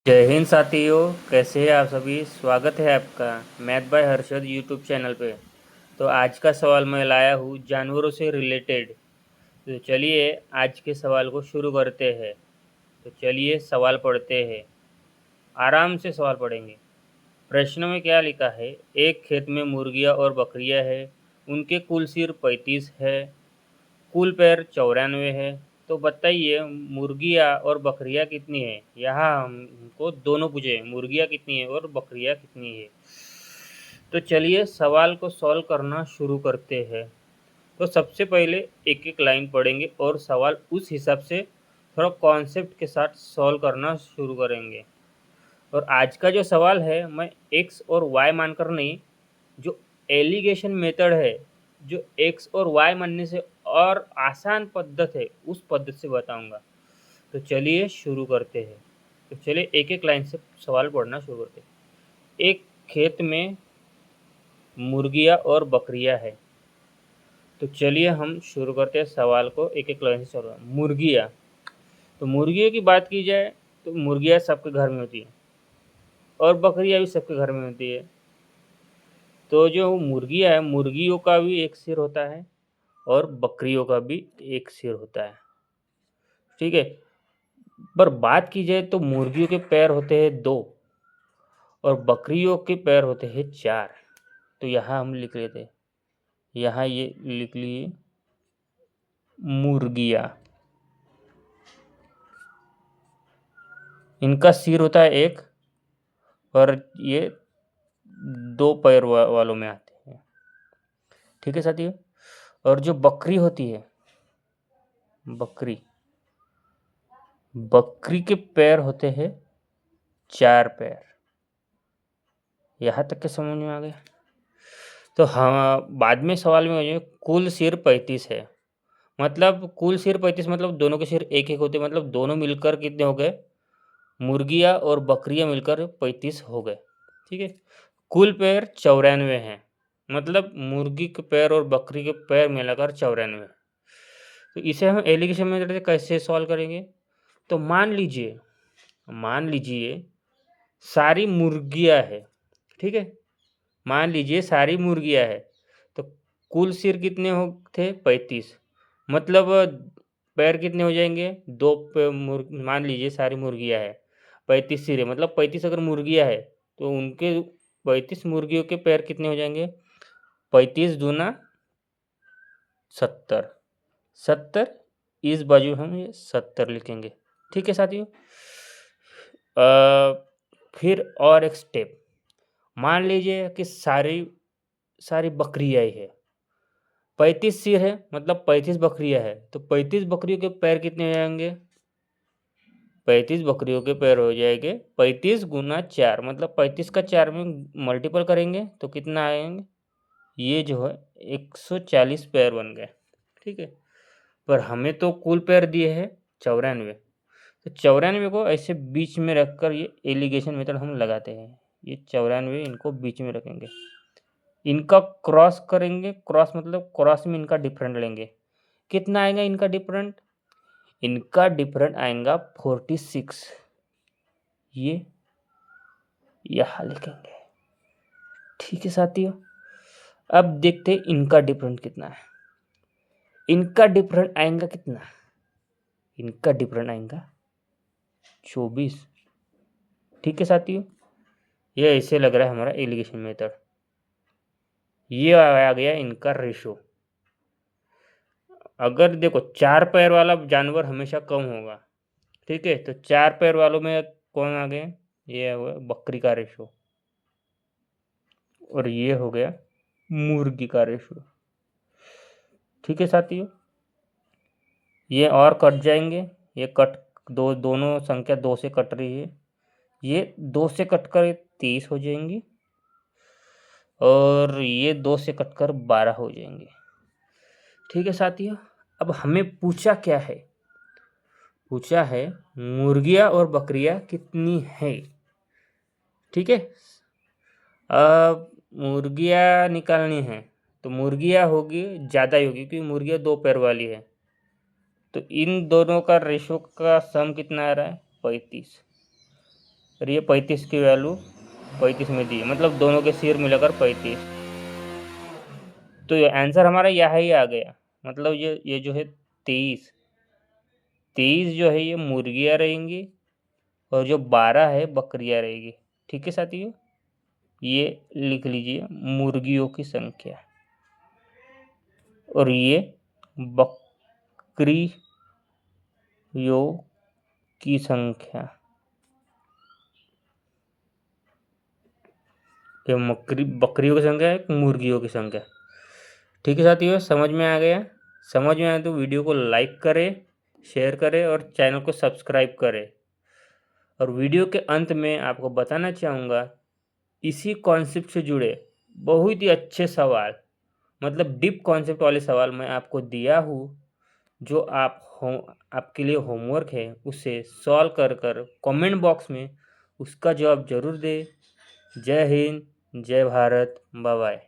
जय हिंद साथियों। कैसे हैं आप सभी। स्वागत है आपका math bye Harshad YouTube channel पे। तो आज का सवाल मैं लाया हूँ जानवरों से रिलेटेड। तो चलिए आज के सवाल को शुरू करते हैं। तो चलिए सवाल पढ़ते हैं। आराम से सवाल पढ़ेंगे। प्रश्न में क्या लिखा है। एक खेत में मुर्गियाँ और बकरियाँ हैं। उनके कुल सिर 35 है। कुल पैर 94 है। तो बताइए मुर्गियाँ और बकरियाँ कितनी है। यहाँ हमको दोनों पूछे मुर्गियाँ कितनी है और बकरियाँ कितनी है। तो चलिए सवाल को सॉल्व करना शुरू करते हैं। तो सबसे पहले एक एक लाइन पढ़ेंगे और सवाल उस हिसाब से थोड़ा कॉन्सेप्ट के साथ सॉल्व करना शुरू करेंगे। और आज का जो सवाल है मैं एक्स और वाई मानकर नहीं, जो एलिगेशन मेथड है, जो एक्स और वाई मानने से और आसान पद्धत है उस पद्धति से बताऊंगा। तो चलिए शुरू करते हैं। तो चलिए एक एक लाइन से सवाल पढ़ना शुरू करते हैं। एक खेत में मुर्गियाँ और बकरियाँ है। तो चलिए हम शुरू करते हैं सवाल को एक एक लाइन से सॉल्व। मुर्गियाँ, तो मुर्गियों की बात की जाए तो मुर्गियाँ सबके घर में होती है और बकरियाँ भी सबके घर में होती है। तो जो मुर्गियाँ है मुर्गियों का भी एक सिर होता है और बकरियों का भी एक सिर होता है। ठीक है। पर बात की जाए तो मुर्गियों के पैर होते हैं 2 और बकरियों के पैर होते हैं 4। तो यहाँ हम लिख लेते हैं, यहाँ ये लिख लिए मुर्गियाँ। इनका सिर होता है 1 और ये 2 पैर वालों में आते हैं। ठीक है साथियों। और जो बकरी होती है, बकरी बकरी के पैर होते हैं 4 पैर। यहाँ तक के समझ में आ गया। तो हाँ बाद में सवाल में हो जाए कुल सिर 35 है। मतलब कुल सिर 35 मतलब दोनों के सिर एक एक होते, मतलब दोनों मिलकर कितने हो गए, मुर्गियाँ और बकरियाँ मिलकर 35 हो गए। ठीक है। कुल पैर 94 हैं, मतलब मुर्गी के पैर और बकरी के पैर मिलाकर 94। तो इसे हम एलिगेशन मेथड से कैसे सॉल्व करेंगे। तो मान लीजिए सारी मुर्गियाँ है। ठीक है। मान लीजिए सारी मुर्गियाँ है। तो कुल सिर कितने हो थे 35, मतलब पैर कितने हो जाएंगे 2 मान लीजिए सारी मुर्गियाँ है 35 सिर है, मतलब 35 अगर मुर्गियाँ है तो उनके 35 मुर्गियों के पैर कितने हो जाएंगे 35 दूना 70। 70 इस बाजू हम ये 70 लिखेंगे। ठीक है साथियों। फिर और एक स्टेप, मान लीजिए कि सारी सारी बकरियाँ ही है। 35 सिर है मतलब 35 बकरियाँ है, तो 35 बकरियों के पैर कितने हो जाएंगे 35 बकरियों के पैर हो जाएंगे 35 गुना 4, मतलब 35 का 4 में मल्टीपल करेंगे तो कितना आएंगे, ये जो है 140 पैर बन गए। ठीक है। पर हमें तो कुल पैर दिए हैं 94। तो 94 को ऐसे बीच में रखकर ये एलिगेशन मेथड हम लगाते हैं। ये 94 इनको बीच में रखेंगे, इनका क्रॉस करेंगे। क्रॉस मतलब क्रॉस में इनका डिफरेंट लेंगे। कितना आएगा इनका डिफरेंट, इनका डिफरेंट आएगा 46। ये यहाँ लिखेंगे। ठीक है साथियों। अब देखते हैं इनका डिफरेंट कितना है। इनका डिफरेंट आएगा कितना, इनका डिफरेंट आएगा 24। ठीक है साथियों। ये ऐसे लग रहा है हमारा एलिगेशन मेथड। ये आ गया इनका रेशो। अगर देखो 4 पैर वाला जानवर हमेशा कम होगा। ठीक है। तो 4 पैर वालों में कौन आ गए, ये हुआ बकरी का रेशो और ये हो गया मुर्गी का रेशो। ठीक है साथियों। ये और कट जाएंगे, ये कट दोनों संख्या 2 से कट रही है, ये 2 से कटकर 23 हो जाएंगी और ये 2 से कटकर 12 हो जाएंगे। ठीक है साथियों। अब हमें पूछा क्या है, पूछा है मुर्गियाँ और बकरियाँ कितनी है। ठीक है। अब मुर्गियाँ निकालनी है तो मुर्गियाँ होगी ज़्यादा ही होगी क्योंकि मुर्गियाँ 2 पैर वाली है। तो इन दोनों का रेशो का सम कितना आ रहा है 35। और ये 35 की वैल्यू 35 में दी, मतलब दोनों के सिर मिलाकर 35। तो ये आंसर हमारा यह ही आ गया, मतलब ये जो है 23 23 जो है ये मुर्गियाँ रहेंगी और जो 12 है बकरियाँ रहेगी। ठीक है साथियों, ये लिख लीजिए मुर्गियों की संख्या, और ये बकरियों की संख्या। ये बकरियों की संख्या है, मुर्गियों की संख्या। ठीक है साथियों, समझ में आ गया? समझ में आया तो वीडियो को लाइक करें, शेयर करें और चैनल को सब्सक्राइब करें। और वीडियो के अंत में आपको बताना चाहूँगा, इसी कॉन्सेप्ट से जुड़े बहुत ही अच्छे सवाल, मतलब डीप कॉन्सेप्ट वाले सवाल मैं आपको दिया हूँ, जो आपके लिए होमवर्क है, उसे सॉल्व कर कर कमेंट बॉक्स में उसका जवाब ज़रूर दें। जय हिंद, जय भारत, बाय बाय।